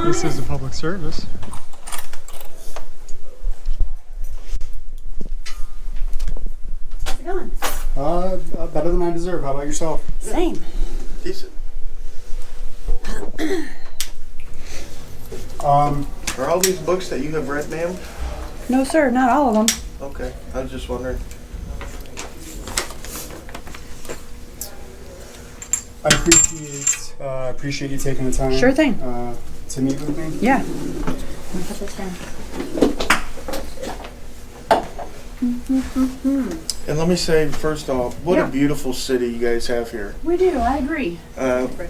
This is a public service. How's it going? Better than I deserve. How about yourself? Same. Decent. Are all these books that you have read, ma'am? No, sir, not all of them. Okay, I was just wondering. I appreciate you taking the time. Sure thing. To meet with me. Yeah. I'll put this down. And let me say, first off, what Yeah. a beautiful city you guys have here. We do, I agree.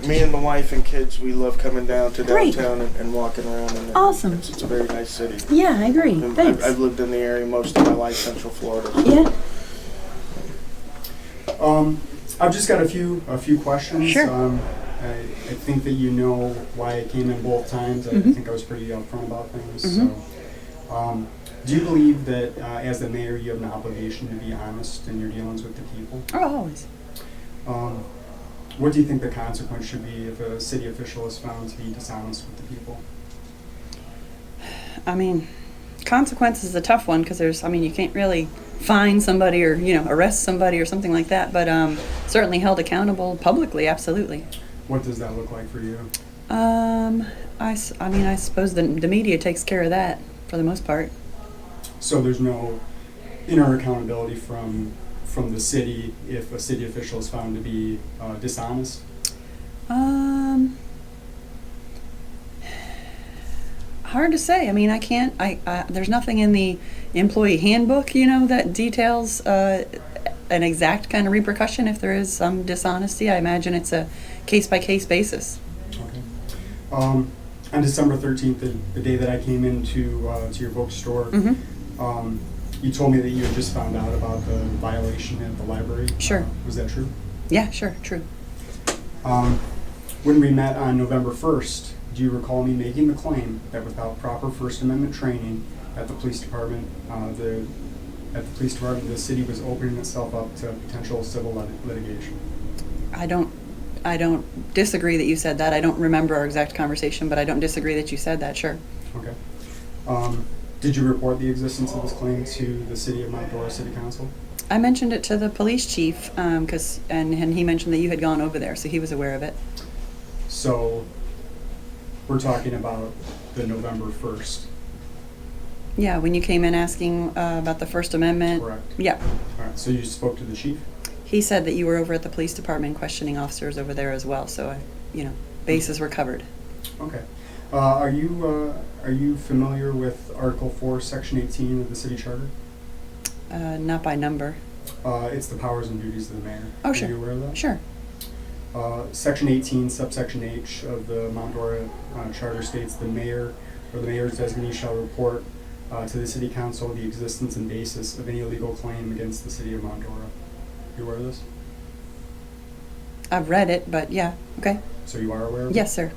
Me and my wife and kids, we love coming down to Great. downtown and walking around. And Awesome. It's a very nice city. Yeah, I agree. And Thanks. I've lived in the area most of my life, Central Florida. Yeah. I've just got a few questions. Sure. I think that you know why I came in both times. I think I was pretty upfront about things. So, do you believe that as the mayor, you have an obligation to be honest in your dealings with the people? Oh, always. What do you think the consequence should be if a city official is found to be dishonest with the people? I mean, consequence is a tough one because you can't really fine somebody or, arrest somebody or something like that, but certainly held accountable publicly, absolutely. What does that look like for you? I suppose the media takes care of that for the most part. So there's no inner accountability from the city if a city official is found to be dishonest? Hard to say. I mean, I can't. There's nothing in the employee handbook, that details an exact kind of repercussion if there is some dishonesty. I imagine it's a case-by-case basis. Okay. On December 13th, the day that I came into to your bookstore, you told me that you had just found out about the violation at the library. Sure. Was that true? Yeah, sure, true. When we met on November 1st, do you recall me making the claim that without proper First Amendment training at the police department, the city was opening itself up to potential civil litigation? I don't disagree that you said that. I don't remember our exact conversation, but I don't disagree that you said that, sure. Okay. Did you report the existence of this claim to the City of Mount Dora City Council? I mentioned it to the police chief, and he mentioned that you had gone over there, so he was aware of it. So, we're talking about the November 1st. Yeah, when you came in asking about the First Amendment. Correct. Yeah. All right, so you spoke to the chief? He said that you were over at the police department questioning officers over there as well, so, bases were covered. Okay. Are you familiar with Article 4, Section 18 of the City Charter? Not by number. It's the powers and duties of the mayor. Oh, sure. Are you aware of that? Sure. Section 18, subsection H of the Mount Dora Charter states the mayor or the mayor's designee shall report to the City Council the existence and basis of any legal claim against the City of Mount Dora. You aware of this? I've read it, but yeah, okay. So you are aware of it? Yes, sir.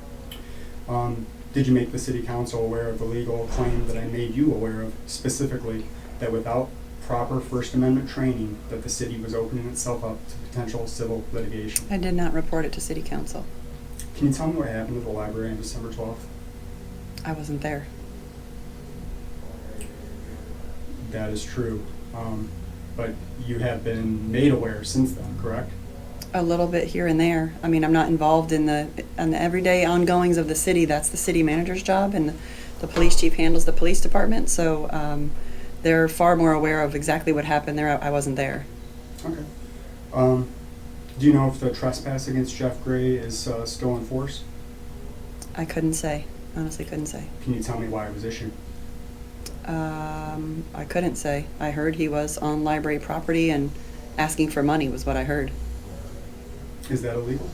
Did you make the City Council aware of the legal claim that I made you aware of, specifically that without proper First Amendment training that the city was opening itself up to potential civil litigation? I did not report it to City Council. Can you tell me what happened at the library on December 12th? I wasn't there. That is true. But you have been made aware since then, correct? A little bit here and there. I mean, I'm not involved in the everyday ongoings of the city. That's the city manager's job, and the police chief handles the police department. So they're far more aware of exactly what happened there. I wasn't there. Okay. Do you know if the trespass against Jeff Gray is still in force? I couldn't say. Honestly, couldn't say. Can you tell me why it was issued? I couldn't say. I heard he was on library property and asking for money was what I heard. Is that illegal?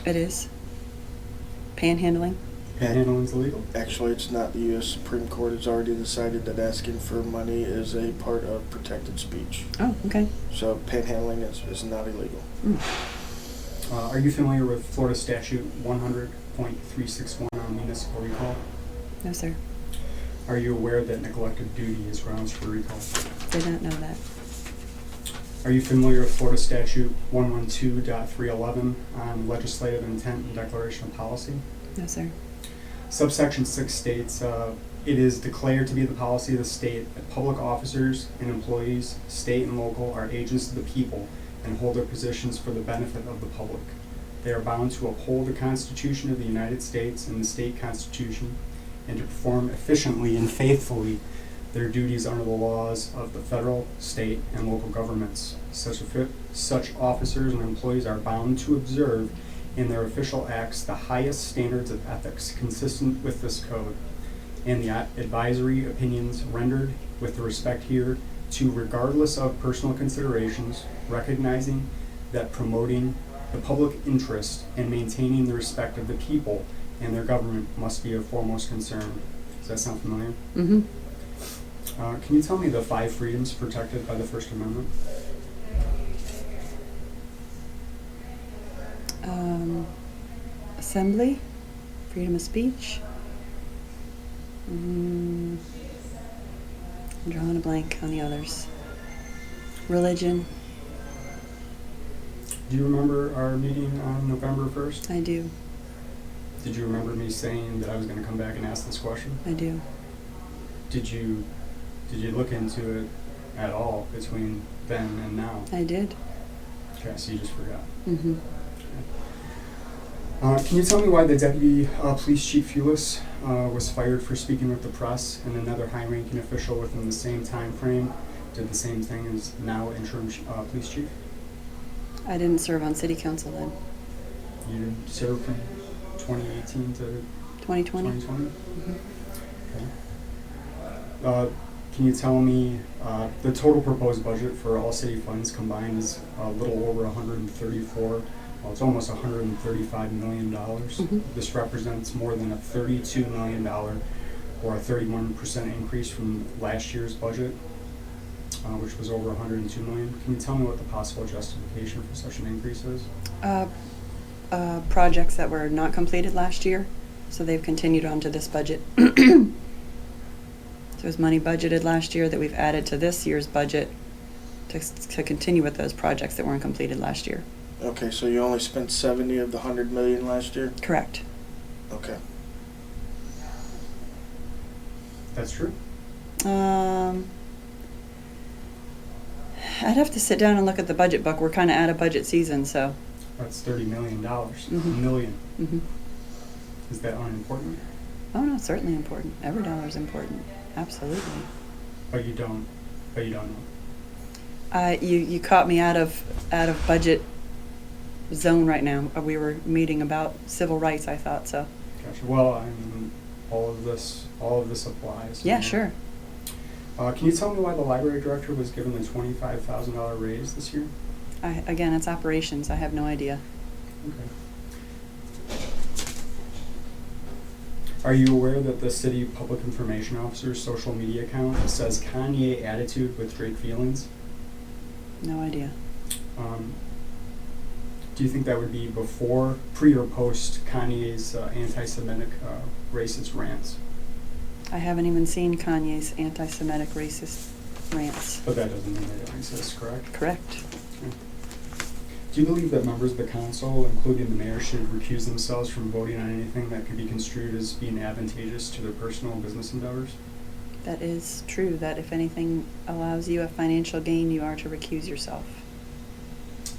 It is. Panhandling. Panhandling is illegal? Actually, it's not. The U.S. Supreme Court has already decided that asking for money is a part of protected speech. Oh, okay. So panhandling is not illegal. Are you familiar with Florida Statute 100.361 on municipal recall? No, sir. Are you aware that neglect of duty is grounds for recall? Did not know that. Are you familiar with Florida Statute 112.311 on legislative intent and declaration of policy? No, sir. Subsection 6 states, it is declared to be the policy of the state that public officers and employees, state and local, are agents of the people and hold their positions for the benefit of the public. They are bound to uphold the Constitution of the United States and the state constitution, and to perform efficiently and faithfully their duties under the laws of the federal, state, and local governments. Such officers and employees are bound to observe in their official acts the highest standards of ethics consistent with this code, and the advisory opinions rendered with respect here to, regardless of personal considerations, recognizing that promoting the public interest and maintaining the respect of the people and their government must be of foremost concern. Does that sound familiar? Mm-hmm. Can you tell me the 5 freedoms protected by the First Amendment? Assembly, freedom of speech. I'm drawing a blank on the others. Religion. Do you remember our meeting on November 1st? I do. Did you remember me saying that I was going to come back and ask this question? I do. Did you look into it at all between then and now? I did. Okay, so you just forgot. Mm-hmm. Can you tell me why the Deputy Police Chief Fulis was fired for speaking with the press, and another high-ranking official within the same time frame did the same thing as now interim police chief? I didn't serve on city council then. You didn't serve from 2018 to 2020. 2020? Mm-hmm. Okay. Can you tell me the total proposed budget for all city funds combined is a little over 134? Well, it's almost $135 million. Mm-hmm. This represents more than a $32 million or a 31% increase from last year's budget, which was over $102 million. Can you tell me what the possible justification for such an increase is? Projects that were not completed last year, so they've continued on to this budget. So there's money budgeted last year that we've added to this year's budget to continue with those projects that weren't completed last year. Okay, so you only spent 70 of the 100 million last year? Correct. Okay. That's true. I'd have to sit down and look at the budget book. We're kind of out of budget season, so. That's $30 million. Mhm. A million. Mm-hmm. Is that unimportant? Oh no, it's certainly important. Every dollar is important. Absolutely. But you don't know. You caught me out of budget zone right now. We were meeting about civil rights, I thought, so. Gotcha. Well, I mean, all of this applies. Yeah, sure. Can you tell me why the library director was given a $25,000 raise this year? Again, it's operations. I have no idea. Okay. Are you aware that the city public information officer's social media account says Kanye attitude with Drake feelings? No idea. Do you think that would be before, pre, or post Kanye's anti-Semitic racist rants? I haven't even seen Kanye's anti-Semitic racist rants. But that doesn't mean they don't exist, correct? Correct. Okay. Do you believe that members of the council, including the mayor, should recuse themselves from voting on anything that could be construed as being advantageous to their personal and business endeavors? That is true, that if anything allows you a financial gain, you are to recuse yourself.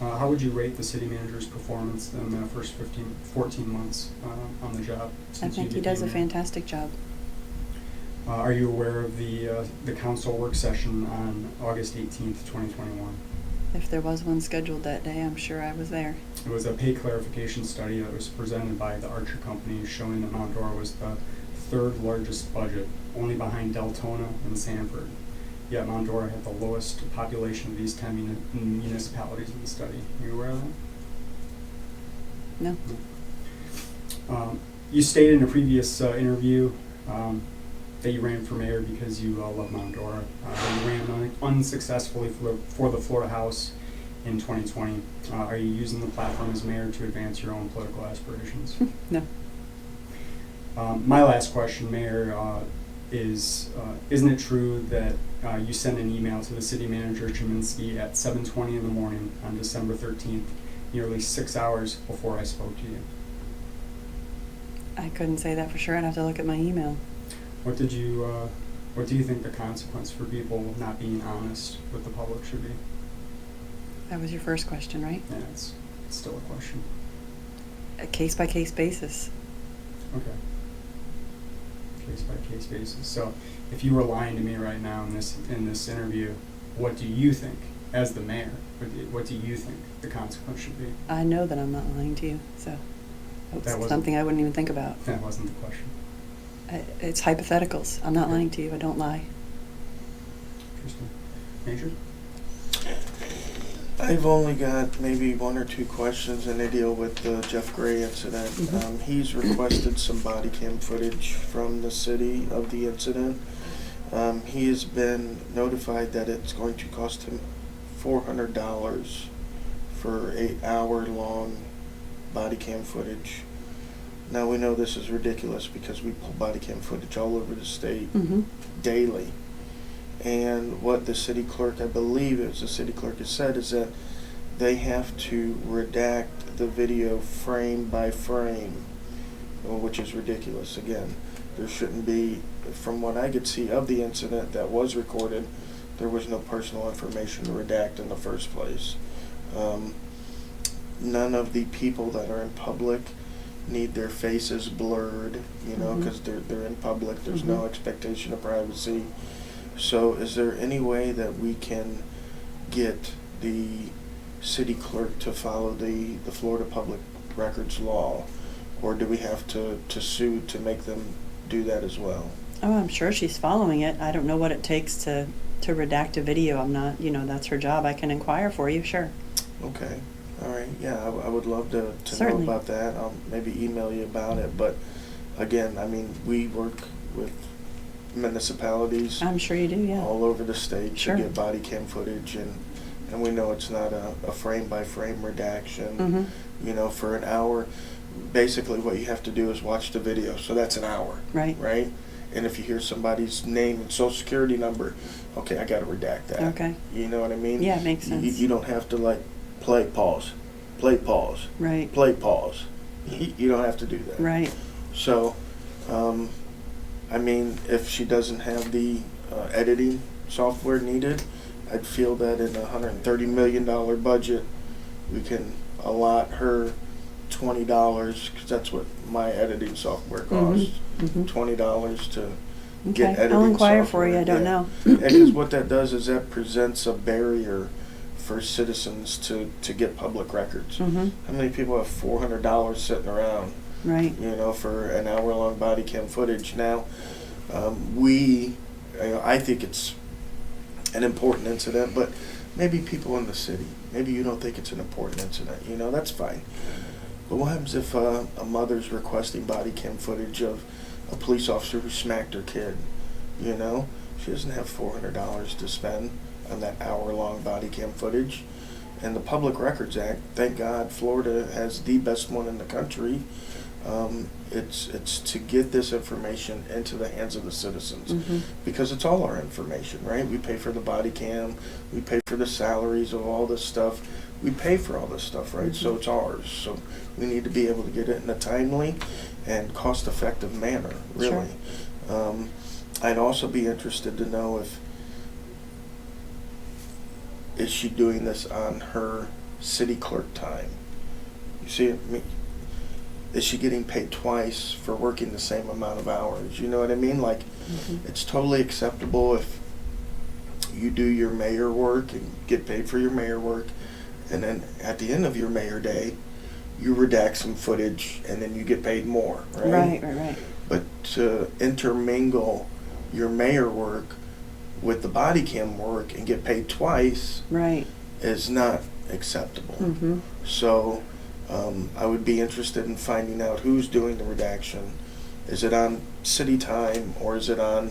How would you rate the city manager's performance in the first 14 months on the job? I think he does a fantastic job. Are you aware of the council work session on August 18th, 2021? If there was one scheduled that day, I'm sure I was there. It was a pay clarification study that was presented by the Archer Company, showing that Mount Dora was the 3rd largest budget, only behind Deltona and Sanford. Yet Mount Dora had the lowest population of these 10 municipalities in the study. Are you aware of that? No. You stated in a previous interview that you ran for mayor because you love Mount Dora. You ran unsuccessfully for the Florida House in 2020. Are you using the platform as mayor to advance your own political aspirations? No. My last question, Mayor, isn't it true that you sent an email to the city manager, Cheminsky, at 7:20 in the morning on December 13th, nearly 6 hours before I spoke to you? I couldn't say that for sure. I'd have to look at my email. What do you think the consequence for people not being honest with the public should be? That was your first question, right? Yeah, it's still a question. A case-by-case basis. Okay. Case by case basis. So, if you were lying to me right now in this interview, what do you think, as the mayor? What do you think the consequence should be? I know that I'm not lying to you, so That it's wasn't- something I wouldn't even think about. That wasn't the question. It's hypotheticals. I'm not lying to you. I don't lie. Interesting. Major? I've only got maybe one or two questions, and they deal with the Jeff Gray incident. Mhm. He's requested some body cam footage from the city of the incident. He has been notified that it's going to cost him $400 for an hour-long body cam footage. Now, we know this is ridiculous because we pull body cam footage all over the state Mm-hmm. daily. And what the city clerk, I believe it was the city clerk, has said is that they have to redact the video frame by frame, which is ridiculous. Again, there shouldn't be, from what I could see of the incident that was recorded, there was no personal information to redact in the first place. None of the people that are in public need their faces blurred, you know, Mhm. because they're in public. There's Mhm. no expectation of privacy. So is there any way that we can get the city clerk to follow the Florida Public Records law? Or do we have to sue to make them do that as well? Oh, I'm sure she's following it. I don't know what it takes to redact a video. I'm not, that's her job. I can inquire for you, sure. Okay, all right, yeah, I would love to know Certainly. about that. I'll maybe email you about it, but again, I mean, we work with municipalities I'm sure you do, yeah. all over the state Sure. to get body cam footage, and we know it's not a frame by frame redaction. Mhm. You know, for an hour, basically what you have to do is watch the video, so that's an hour, Right. right? And if you hear somebody's name and social security number, okay, I gotta redact that. Okay. You know what I mean? Yeah, it makes sense. You don't have to play pause, Right. play pause. You don't have to do that. Right. So, I mean, if she doesn't have the editing software needed, I'd feel that in a $130 million budget, we can allot her $20, because that's what my editing software costs. Mhm. $20 to Okay. get editing I'll inquire for you. software. I don't Yeah. know. Because what that does is that presents a barrier for citizens to get public records. Mhm. How many people have $400 sitting around, Right. you know, for an hour-long body cam footage? Now, I think it's an important incident, but maybe people in the city, maybe you don't think it's an important incident, you know, that's fine. But what happens if a mother's requesting body cam footage of a police officer who smacked her kid, you know? She doesn't have $400 to spend on that hour-long body cam footage. And the Public Records Act, thank God, Florida has the best one in the country. It's to get this information into the hands of the citizens, Mhm. because it's all our information, right? We pay for the body cam, we pay for the salaries of all this stuff, we pay for all this stuff, right? So Mhm. it's ours. So we need to be able to get it in a timely and cost-effective manner, really. I'd also be interested to know is she doing this on her city clerk time? You see, is she getting paid twice for working the same amount of hours? You know what I mean? Like, Mhm. it's totally acceptable if you do your mayor work and get paid for your mayor work, and then at the end of your mayor day, you redact some footage, and then you get paid more, right? Right. But to intermingle your mayor work with the body cam work and get paid twice Right. is not acceptable. Mhm. So I would be interested in finding out who's doing the redaction. Is it on city time, or is it on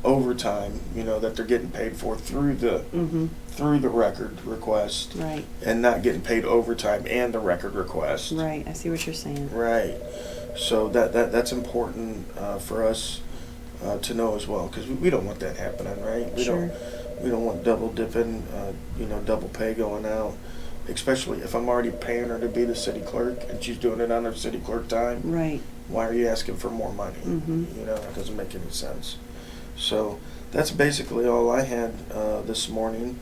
overtime, you know, that they're getting paid for through the Mhm. record request, Right. and not getting paid overtime and the record request? Right. I see what you're saying. Right. So that's important for us to know as well, because we don't want that happening, right? Sure. We don't want double dipping, double pay going out. especially if I'm already paying her to be the city clerk and she's doing it on her city clerk time. Right. Why are you asking for more money? Mhm. You know, it doesn't make any sense. So that's basically all I had this morning.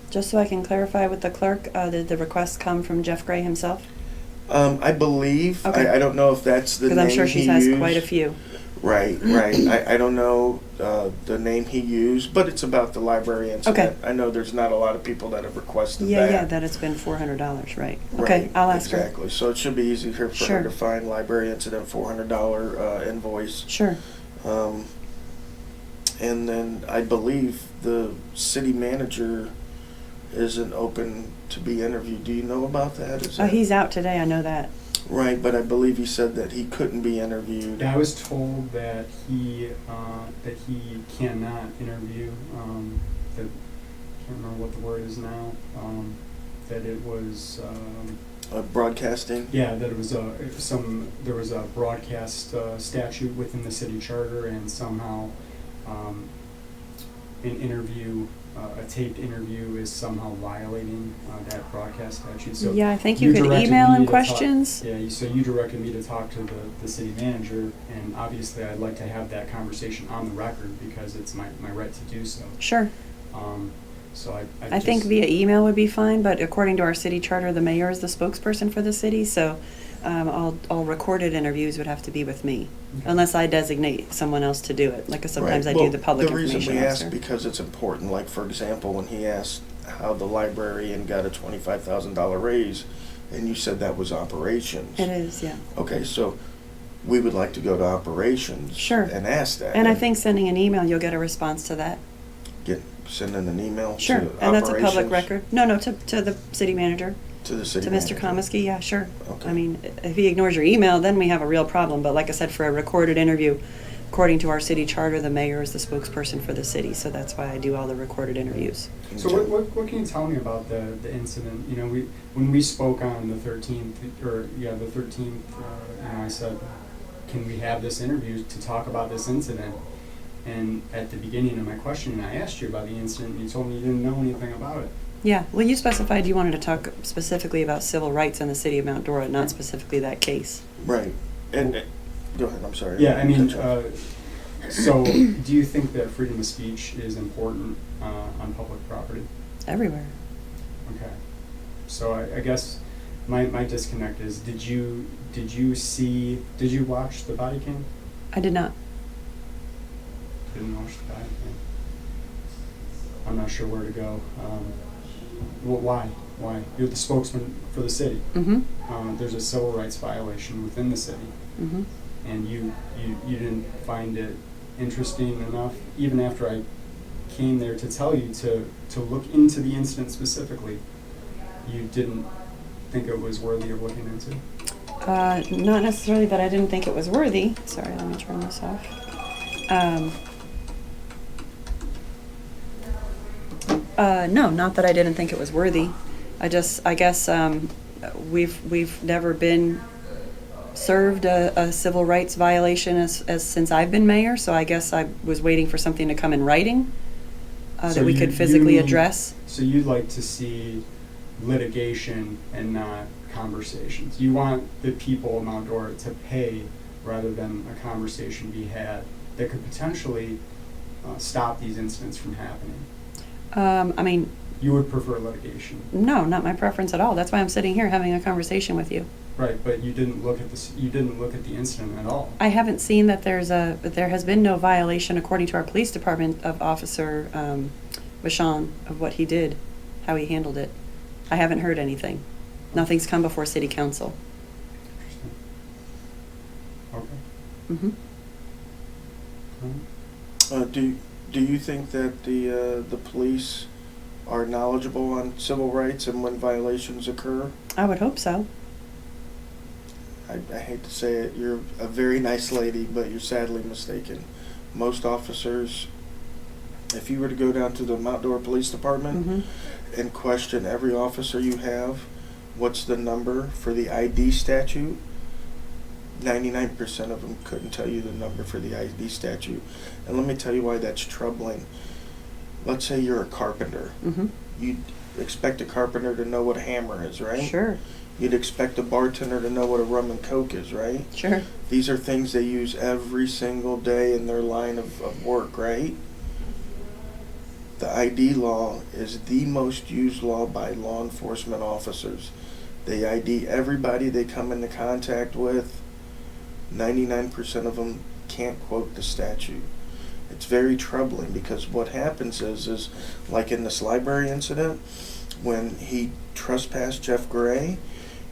Just so I can clarify with the clerk, did the request come from Jeff Gray himself? I believe, Okay. I don't know if that's the name Because I'm sure she he has used. quite a few. Right, right. I don't know the name he used, but it's about the library incident. Okay. I know there's not a lot of people that have requested Yeah, that. yeah, that it's been $400, right? Okay, Right, I'll ask her. exactly. So it should be easier for Sure. her to find library incident $400 invoice. Sure. And then I believe the city manager isn't open to be interviewed. Do you know about that? Is that He's out today, I know that. right? But I believe he said that he couldn't be interviewed. Yeah, I was told that he cannot interview. That I can't remember what the word is now. That it was. Broadcasting. Yeah, that it was there was a broadcast statute within the city charter, and somehow an interview, a taped interview, is somehow violating that broadcast statute. So Yeah, I think you could directed email me him to questions. so you directed me to talk to the city manager, and obviously I'd like to have that conversation on the record because it's my right to do so. Sure. So I think via email would be fine, but according to our city charter, the mayor is the spokesperson for the city, so all recorded interviews would have to be with me, Okay. unless I designate someone else to do it. Like sometimes Right. I Well, do the public the reason information we officer. ask because it's important. Like for example, when he asked how the librarian got a $25,000 raise, and you said that was operations. It is, yeah. Okay, so we would like to go to operations. Sure. And ask that. And I think sending an email, you'll get a response to that. Sending an email. Sure, to and that's a public operations, record. No, to the city manager, to the city to Mr. manager. Komisky, yeah, sure. Okay. I mean, if he ignores your email, then we have a real problem. But like I said, for a recorded interview, according to our city charter, the mayor is the spokesperson for the city, so that's why I do all the recorded interviews. So what can you tell me about the incident? You know, when we spoke on the 13th, I said, can we have this interview to talk about this incident? And at the beginning of my questioning, I asked you about the incident, and you told me you didn't know anything about it. Yeah, well, you specified you wanted to talk specifically about civil rights in the city of Mount Dora, not specifically that case. Right. And go ahead. I'm sorry. Yeah, I mean, Cut you off. so do you think that freedom of speech is important on public property? Everywhere. Okay. So I guess my disconnect is, did you watch the body cam? I did not. Didn't watch the body cam. I'm not sure where to go. Why? You're the spokesman for the city. Mm-hmm. There's a civil rights violation within the city, Mm-hmm. and you didn't find it interesting enough, even after I came there to tell you to look into the incident specifically. You didn't think it was worthy of looking into? Not necessarily that I didn't think it was worthy. Sorry, let me turn this off. No, not that I didn't think it was worthy. I guess we've never been served a civil rights violation as since I've been mayor, so I guess I was waiting for something to come in writing So that we you- could physically you- address. So you'd like to see litigation and not conversations. You want the people of Mount Dora to pay rather than a conversation be had that could potentially stop these incidents from happening. I mean, You would prefer litigation, no, not my preference at all. That's why I'm sitting here having a conversation with you. right? But you didn't look at this. You didn't look at the incident at all. I haven't seen that there has been no violation, according to our police department, of Officer Vachon, of what he did, how he handled it. I haven't heard anything. Nothing's come before city council. Interesting. Okay. Do you think that the police are knowledgeable on civil rights and when violations occur? I would hope so. I hate to say it, you're a very nice lady, but you're sadly mistaken. Most officers, if you were to go down to the Mount Dora Police Department Mm-hmm. and question every officer you have, what's the number for the ID statute? 99% of them couldn't tell you the number for the ID statute. And let me tell you why that's troubling. Let's say you're a carpenter. Mm-hmm. expect a carpenter to know what a hammer is, right? Sure, You'd expect a bartender to know what a rum and coke is, right? sure. These are things they use every single day in their line of work, right? The ID law is the most used law by law enforcement officers. They ID everybody they come into contact with. 99% of them can't quote the statute. It's very troubling because what happens is like in this library incident, when he trespassed Jeff Gray,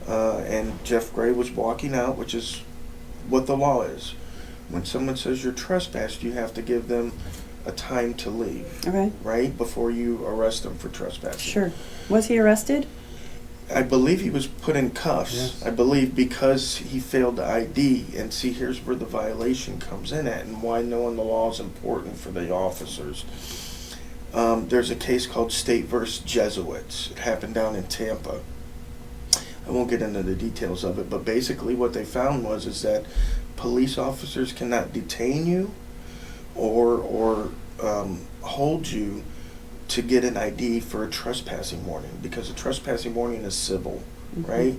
and Jeff Gray was walking out, which is what the law is. When someone says you're trespassed, you have to give them a time to leave, Okay, right? Before you arrest them for trespassing. sure. Was he arrested? I believe he was put in cuffs. Yes. I believe because he failed to ID. And see, here's where the violation comes in at and why knowing the law is important for the officers. There's a case called State versus Jesuits. It happened down in Tampa. I won't get into the details of it, but basically what they found is that police officers cannot detain you or hold you to get an ID for a trespassing warning, because a trespassing warning is civil, right?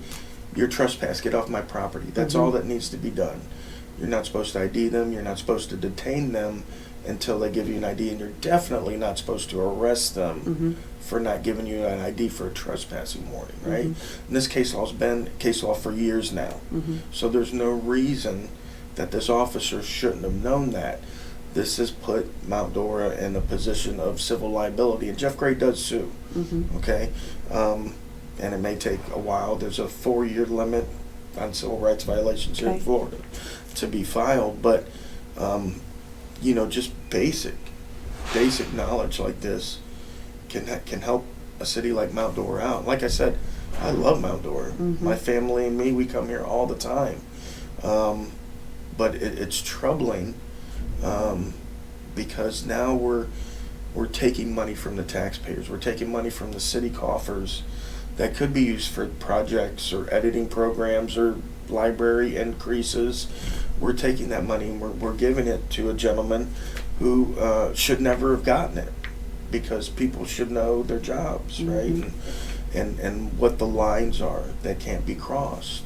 You're trespassed, get off my property. That's all that needs to be done. You're not supposed to ID them, you're not supposed to detain them until they give you an ID, and you're definitely not supposed to arrest them for not giving you an ID for a trespassing warning, right? And this case law's been case law for years now. So there's no reason that this officer shouldn't have known that. This has put Mount Dora in a position of civil liability, and Jeff Gray does sue, okay? And it may take a while. There's a 4-year limit on civil rights violations here in Florida to be filed, but you know, just basic knowledge like this can help a city like Mount Dora out. Like I said, I love Mount Dora. My family and me, we come here all the time, but it's troubling. Because now we're taking money from the taxpayers. We're taking money from the city coffers that could be used for projects or editing programs or library increases. We're taking that money and we're giving it to a gentleman who should never have gotten it, because people should know their jobs, right? And what the lines are that can't be crossed.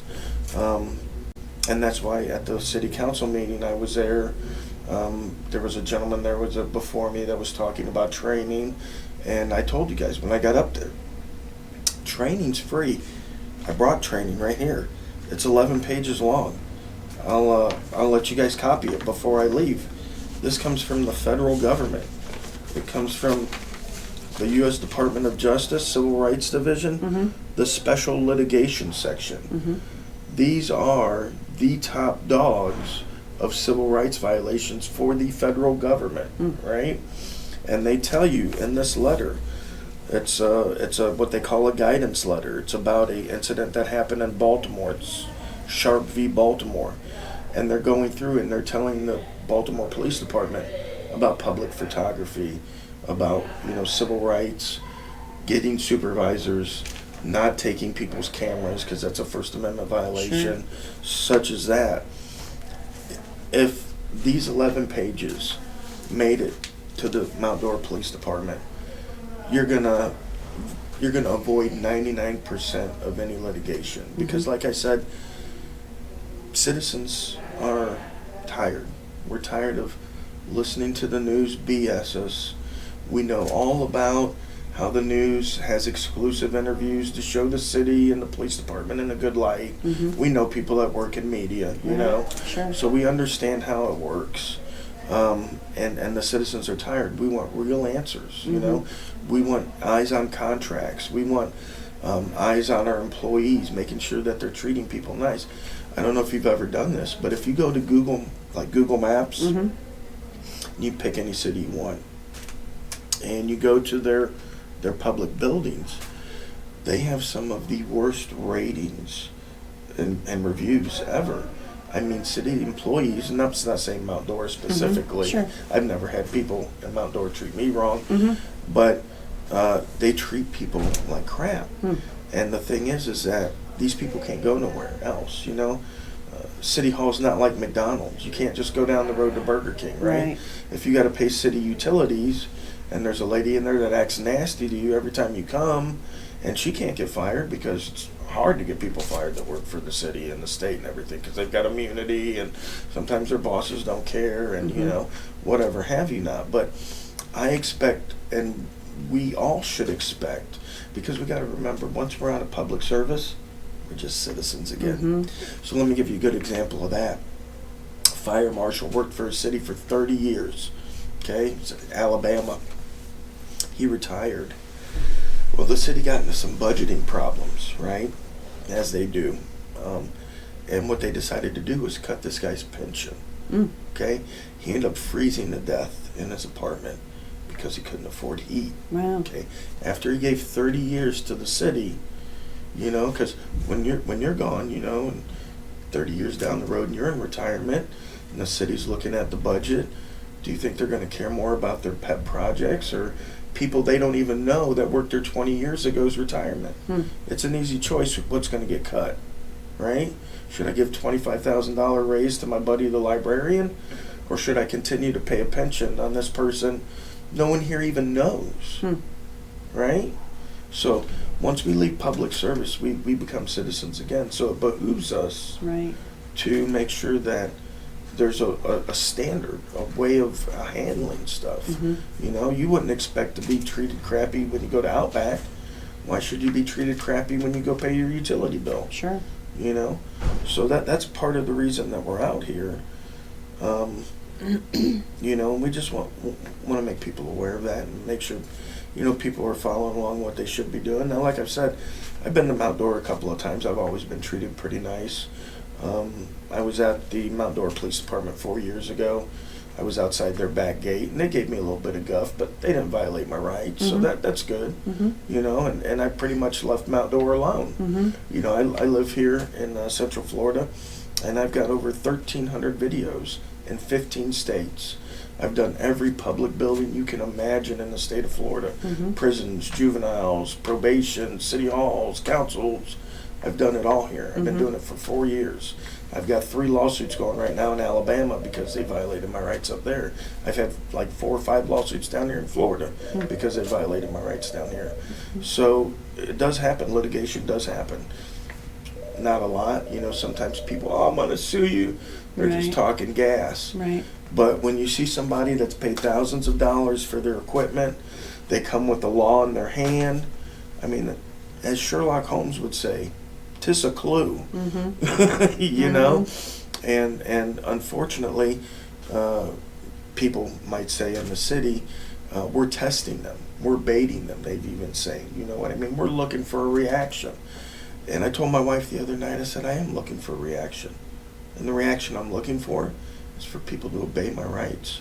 And that's why at the city council meeting I was there. There was a gentleman there before me that was talking about training, and I told you guys when I got up there, training's free. I brought training right here. It's 11 pages long. I'll let you guys copy it before I leave. This comes from the federal government. It comes from the U.S. Department of Justice, Civil Rights Division, the Special Litigation Section. These are the top dogs of civil rights violations for the federal government, right? And they tell you in this letter, it's a what they call a guidance letter. It's about a incident that happened in Baltimore. It's Sharp v. Baltimore, and they're going through and they're telling the Baltimore Police Department about public photography, about civil rights, getting supervisors, not taking people's cameras because that's a First Amendment violation, such as that. If these 11 pages made it to the Mount Dora Police Department, you're gonna avoid 99% of any litigation, because like I said, citizens are tired. We're tired of listening to the news BS us. We know all about how the news has exclusive interviews to show the city and the police department in a good light. We know people that work in media, so we understand how it works. And the citizens are tired. We want real answers, We want eyes on contracts. We want eyes on our employees, making sure that they're treating people nice. I don't know if you've ever done this, but if you go to Google, like Google Maps, you pick any city you want, and you go to their public buildings, they have some of the worst ratings and reviews ever. I mean, city employees, and I'm not saying Mount Dora specifically. I've never had people in Mount Dora treat me wrong, but they treat people like crap. And the thing is that these people can't go nowhere else, City Hall's not like McDonald's. You can't just go down the road to Burger King, right? If you got to pay city utilities and there's a lady in there that acts nasty to you every time you come, and she can't get fired because it's hard to get people fired that work for the city and the state and everything because they've got immunity, and sometimes their bosses don't care, and you know, whatever have you not. But I expect, and we all should expect, because we got to remember, once we're out of public service, we're just citizens again. So let me give you a good example of that. Fire marshal worked for a city for 30 years. Okay, it's Alabama. He retired. Well, the city got into some budgeting problems, right? As they do. And what they decided to do was cut this guy's pension. Okay? He ended up freezing to death in his apartment because he couldn't afford heat. Wow. Okay? After he gave 30 years to the city, you know, because when you're gone, you know, and 30 years down the road and you're in retirement and the city's looking at the budget, do you think they're going to care more about their pet projects or people they don't even know that worked there 20 years ago's retirement? It's an easy choice what's going to get cut, right? Should I give $25,000 raise to my buddy the librarian, or should I continue to pay a pension on this person no one here even knows, right? So once we leave public service, we become citizens again. So it behooves us to make sure that there's a standard, a way of handling stuff. You know, you wouldn't expect to be treated crappy when you go to Outback. Why should you be treated crappy when you go pay your utility bill? Sure. You know, so that's part of the reason that we're out here. You know, we just want to make people aware of that and make sure, you know, people are following along what they should be doing. Now, like I've said, I've been to Mount Dora a couple of times. I've always been treated pretty nice. I was at the Mount Dora Police Department 4 years ago. I was outside their back gate, and they gave me a little bit of guff, but they didn't violate my rights, so that's good. You know, and I pretty much left Mount Dora alone. You know, I live here in Central Florida, and I've got over 1,300 videos in 15 states. I've done every public building you can imagine in the state of Florida. Prisons, juveniles, probation, city halls, councils. I've done it all here. I've been doing it for 4 years. I've got 3 lawsuits going right now in Alabama because they violated my rights up there. I've had like 4 or 5 lawsuits down here in Florida because they violated my rights down here. So it does happen. Litigation does happen. Not a lot. You know, sometimes people, I'm going to sue you. They're just talking gas. But when you see somebody that's paid thousands of dollars for their equipment, they come with the law in their hand. I mean, as Sherlock Holmes would say, 'tis a clue. You know? And unfortunately, people might say in the city, we're testing them. We're baiting them, they've even saying. You know what I mean? We're looking for a reaction. And I told my wife the other night, I said, I am looking for a reaction. And the reaction I'm looking for is for people to obey my rights,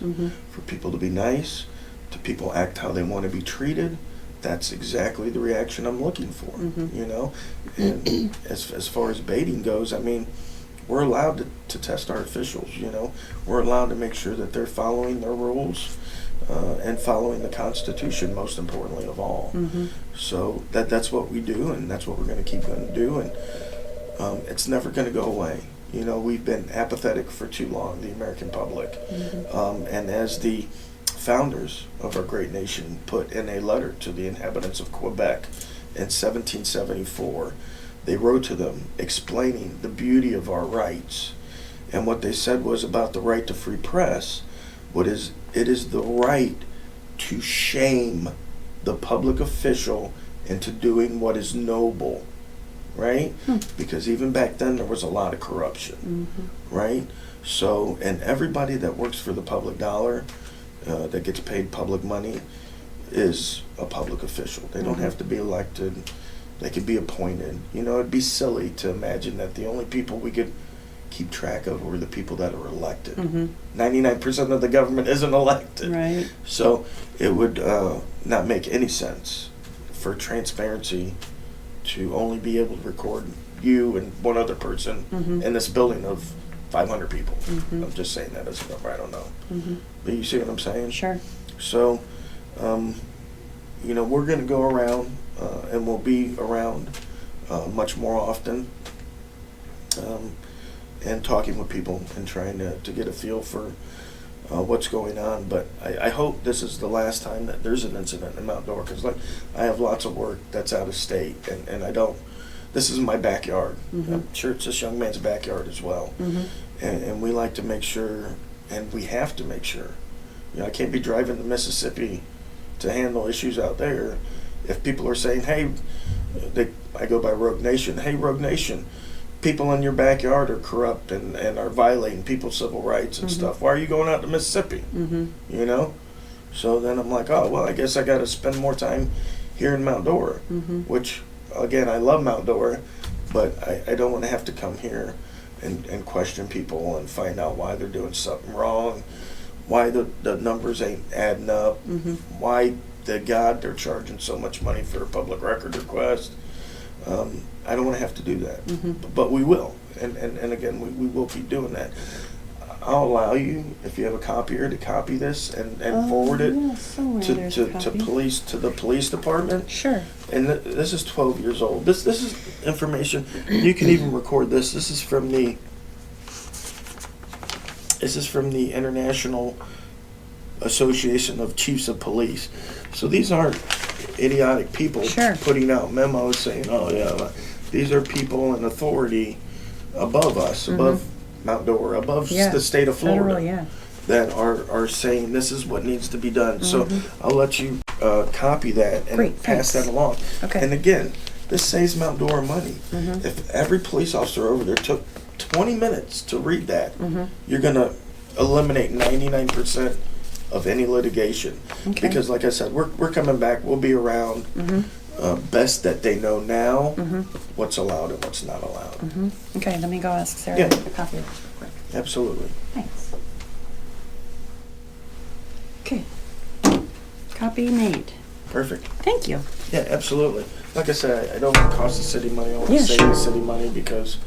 for people to be nice, to people act how they want to be treated. That's exactly the reaction I'm looking for, you know? And as far as baiting goes, I mean, we're allowed to test our officials, you know? We're allowed to make sure that they're following their rules and following the Constitution, most importantly of all. So that's what we do, and that's what we're going to keep going to do, and it's never going to go away. You know, we've been apathetic for too long, the American public. And as the founders of our great nation put in a letter to the inhabitants of Quebec in 1774, they wrote to them explaining the beauty of our rights. And what they said was about the right to free press, it is the right to shame the public official into doing what is noble, right? Because even back then there was a lot of corruption, right? So, and everybody that works for the public dollar, that gets paid public money, is a public official. They don't have to be elected. They could be appointed. You know, it'd be silly to imagine that the only people we could keep track of were the people that are elected. 99% of the government isn't elected. So it would not make any sense for transparency to only be able to record you and one other person in this building of 500 people. I'm just saying that as a number. I don't know. But you see what I'm saying? Sure. So, you know, we're going to go around and we'll be around much more often and talking with people and trying to get a feel for what's going on. But I hope this is the last time that there's an incident in Mount Dora, because like I have lots of work that's out of state, and I don't. This is my backyard. I'm sure it's this young man's backyard as well, and we like to make sure, and we have to make sure. You know, I can't be driving to Mississippi to handle issues out there if people are saying, hey, I go by Rogue Nation. Hey, Rogue Nation, people in your backyard are corrupt and are violating people's civil rights and stuff. Why are you going out to Mississippi? You know? So then I'm like, oh, well, I guess I got to spend more time here in Mount Dora, which, again, I love Mount Dora, but I don't want to have to come here and question people and find out why they're doing something wrong, why the numbers ain't adding up, why God they're charging so much money for a public record request. I don't want to have to do that, but we will, and again, we will keep doing that. I'll allow you, if you have a copier, to copy this and forward it to the police department. Sure. And this is 12 years old. This is information. You can even record this. This is from the International Association of Chiefs of Police. So these aren't idiotic people putting out memos saying, oh yeah, these are people in authority above us, above Mount Dora, above the state of Florida, that are saying this is what needs to be done. So I'll let you copy that and pass that along. Okay. And again, this saves Mount Dora money. If every police officer over there took 20 minutes to read that, you're going to eliminate 99% of any litigation. Because like I said, we're coming back. We'll be around. Best that they know now what's allowed and what's not allowed. Okay, let me go ask Sarah to copy it real quick. Absolutely. Thanks. Okay. Copy made. Perfect. Thank you. Yeah, absolutely. Like I said, I don't want to cost the city money. I want to save the city money because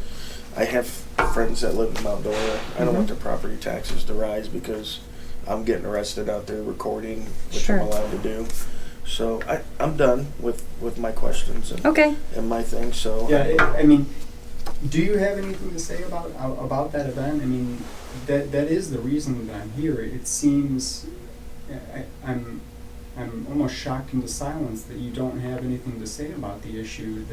I have friends that live in Mount Dora. I don't want their property taxes to rise because I'm getting arrested out there recording, which I'm allowed to do. So I'm done with my questions and my thing. So yeah, I mean, do you have anything to say about that event? I mean, that is the reason that I'm here. It seems I'm almost shocked into silence that you don't have anything to say about the issue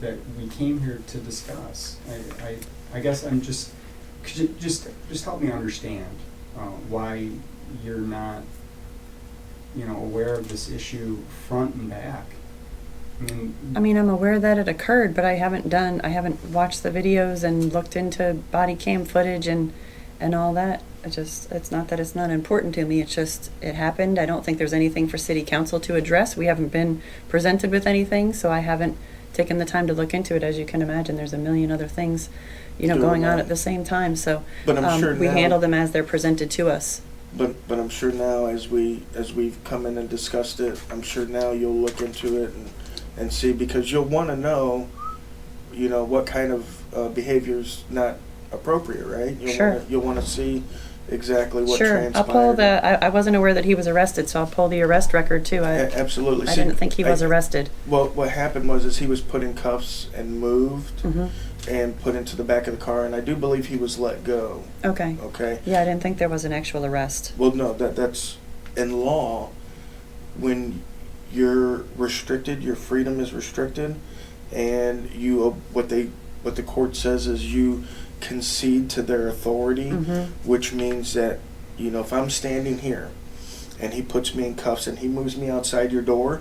that we came here to discuss. I guess I'm just could you just help me understand why you're not aware of this issue front and back. I mean, I'm aware that it occurred, but I haven't watched the videos and looked into body cam footage and all that. It's not that it's not important to me, it's just, it happened. I don't think there's anything for city council to address. We haven't been presented with anything, so I haven't taken the time to look into it. As you can imagine, there's a million other things, going on at the same time. So but I'm sure we handle them as they're presented to us. But I'm sure now, as we've come in and discussed it, I'm sure now you'll look into it and see, because you'll want to know, what kind of behavior's not appropriate, right? You'll want to see exactly what transpired. I'll pull I wasn't aware that he was arrested, so I'll pull the arrest record too. Absolutely. I didn't think he was arrested. Well, what happened was he was put in cuffs and moved and put into the back of the car, and I do believe he was let go. Okay. Yeah, I didn't think there was an actual arrest. Well, no, that's in law. When you're restricted, your freedom is restricted, and what the court says is you concede to their authority, which means that if I'm standing here and he puts me in cuffs and he moves me outside your door,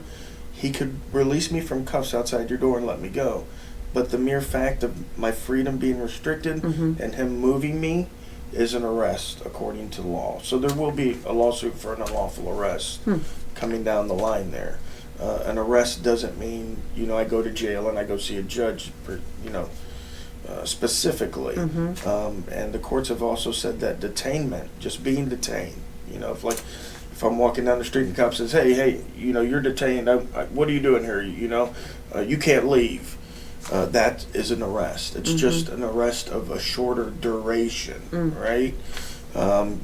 he could release me from cuffs outside your door and let me go. But the mere fact of my freedom being restricted and him moving me is an arrest according to law. So there will be a lawsuit for an unlawful arrest coming down the line there. An arrest doesn't mean I go to jail and I go see a judge for specifically. And the courts have also said that detainment, just being detained, if I'm walking down the street and the cop says, hey, you're detained, what are you doing here? You can't leave. That is an arrest. It's just an arrest of a shorter duration, right?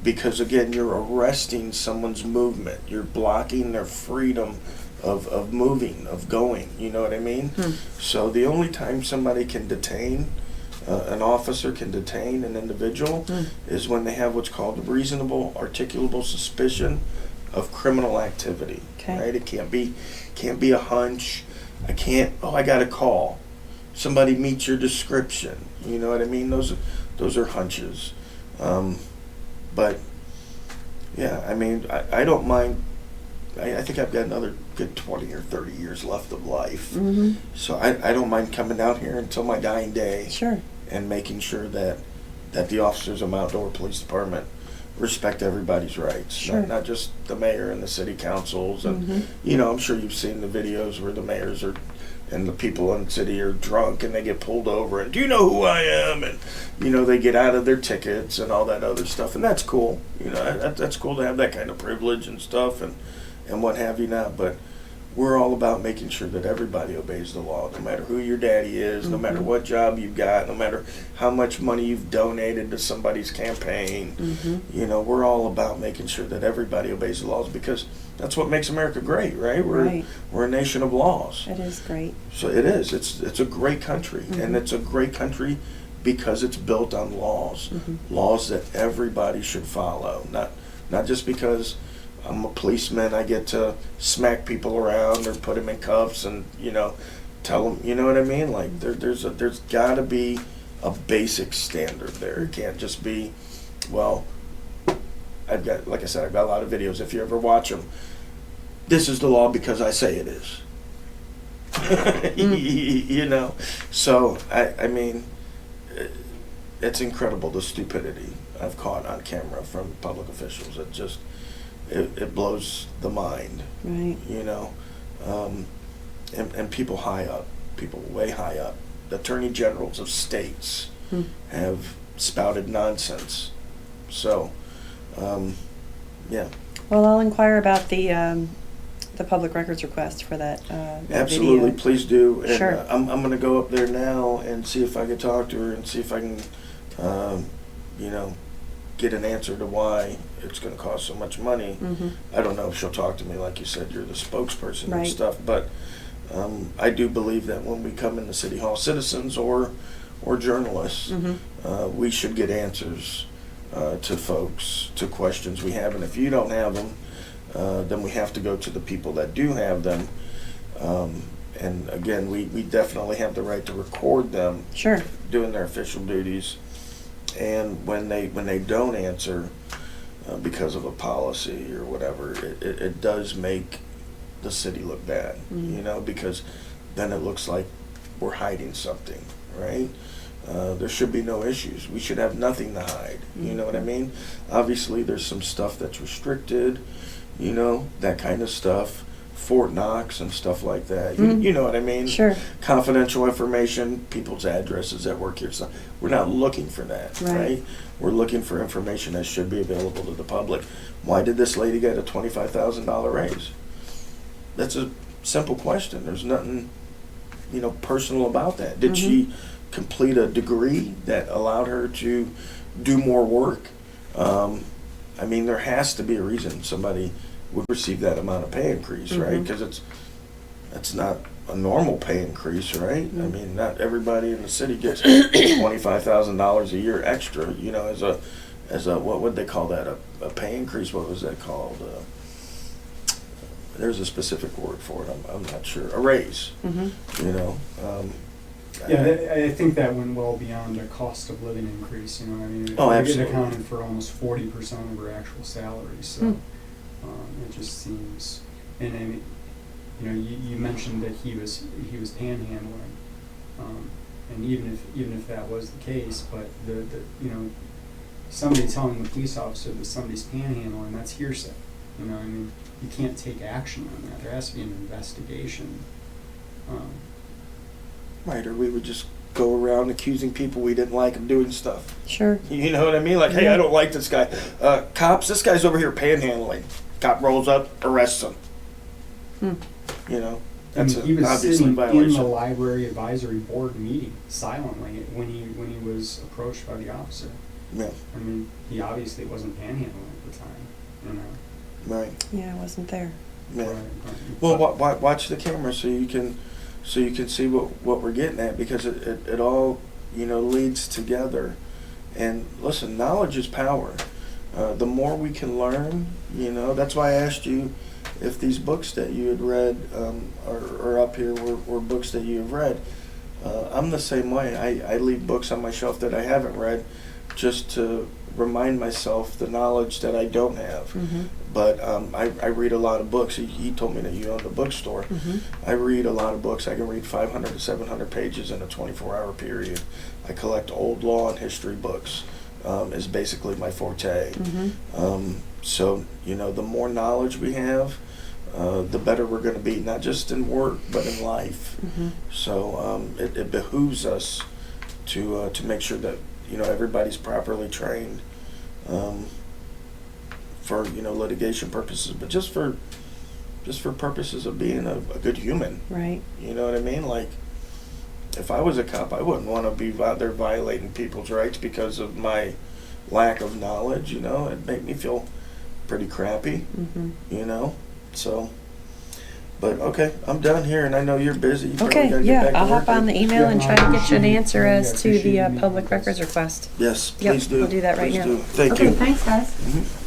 Because again, you're arresting someone's movement. You're blocking their freedom of moving, of going. You know what I mean? So the only time somebody can detain an officer can detain an individual is when they have what's called a reasonable articulable suspicion of criminal activity. Okay. Right? It can't be a hunch. I got a call. Somebody meets your description. You know what I mean? Those are hunches. But yeah, I mean, I don't mind. I think I've got another good 20 or 30 years left of life. Mm-hmm. So I don't mind coming down here until my dying day. Sure. And making sure that the officers of Mount Dora Police Department respect everybody's rights. Sure. Not just the mayor and the city councils. And, Mm-hmm. I'm sure you've seen the videos where the mayors are and the people in the city are drunk and they get pulled over and, do you know who I am? And, they get out of their tickets and all that other stuff. And that's cool. That's cool to have that kind of privilege and stuff and what have you not. But we're all about making sure that everybody obeys the law, no matter who your daddy is, no matter what job you've got, no matter how much money you've donated to somebody's campaign. Mm-hmm. We're all about making sure that everybody obeys the laws because that's what makes America great, right? We're a nation of laws. It is great. So it is. It's a great country, and it's a great country because it's built on laws, laws that everybody should follow. Not just because I'm a policeman, I get to smack people around or put them in cuffs and tell them. You know what I mean? Like there's got to be a basic standard there. It can't just be, well, I've got a lot of videos. If you ever watch them, this is the law because I say it is. So I mean, it's incredible the stupidity I've caught on camera from public officials. It blows the mind. Right. And people high up, people way high up, the attorney generals of states have spouted nonsense. So, yeah. Well, I'll inquire about the public records request for that. Absolutely, video. please do. And, Sure. I'm going to go up there now and see if I can talk to her and see if I can, get an answer to why it's going to cost so much money. Mm-hmm. I don't know if she'll talk to me. Like you said, you're the spokesperson and Right. stuff. But I do believe that when we come into City Hall, citizens or journalists, we should get answers to folks, to questions we have. And if you don't have them, then we have to go to the people that do have them. And again, we definitely have the right to record them Sure. doing their official duties. And when they don't answer because of a policy or whatever, it does make the city look bad, because then it looks like we're hiding something, right? There should be no issues. We should have nothing to hide. You know what I mean? Obviously, there's some stuff that's restricted, that kind of stuff. Fort Knox and stuff like that. You know what I mean? Sure. Confidential information, people's addresses that work here. So we're not looking for that, right? We're looking for information that should be available to the public. Why did this lady get a $25,000 raise? That's a simple question. There's nothing, personal about that. Did she complete a degree that allowed her to do more work? I mean, there has to be a reason somebody would receive that amount of pay increase, right? Because it's not a normal pay increase, right? I mean, not everybody in the city gets $25,000 a year extra, as a what would they call that? A pay increase? What was that called? There's a specific word for it. I'm not sure. A raise. I think that went well beyond the cost of living increase. I mean, Absolutely. it accounted for almost 40% of her actual salary. So. It just seems, and I mean, you mentioned that he was panhandling, and even if that was the case, but the somebody telling the police officer that somebody's panhandling, that's hearsay. I mean, you can't take action on that. There has to be an investigation. Right, or we would just go around accusing people we didn't like of doing stuff. Sure. You know what I mean? Like, hey, I don't like this guy. Cops, this guy's over here panhandling. Cop rolls up, arrests him. That's he was obviously sitting violation. in the library advisory board meeting silently when he was approached by the officer. Yeah. I mean, he obviously wasn't panhandling at the time. Right. Yeah, I wasn't there. Yeah. Right. Well, watch the camera so you can see what we're getting at, because it all leads together. And listen, knowledge is power. The more we can learn, that's why I asked you if these books that you had read are up here were books that you have read. I'm the same way. I leave books on my shelf that I haven't read just to remind myself the knowledge that I don't have. Mm-hmm. But I read a lot of books. He told me that you owned a bookstore. Mm-hmm. I read a lot of books. I can read 500 to 700 pages in a 24-hour period. I collect old law and history books. Is basically my forte. Mm-hmm. So, the more knowledge we have, the better we're going to be, not just in work, but in life. Mm-hmm. So it behooves us to make sure that, everybody's properly trained for, litigation purposes, but just for purposes of being a good human. Right. You know what I mean? Like, if I was a cop, I wouldn't want to be out there violating people's rights because of my lack of knowledge, It'd make me feel pretty crappy, Mm-hmm. So, but okay, I'm done here, and I know you're busy. You probably Okay, gotta get yeah, back to I'll work. hop on the email Yeah, and no, try I to get you an appreciate- answer yeah, as to appreciate the you meeting public with us. records request. Yes, Yep, please do. we'll do that right Please now. do. Thank Okay, you. thanks, guys. Mhm.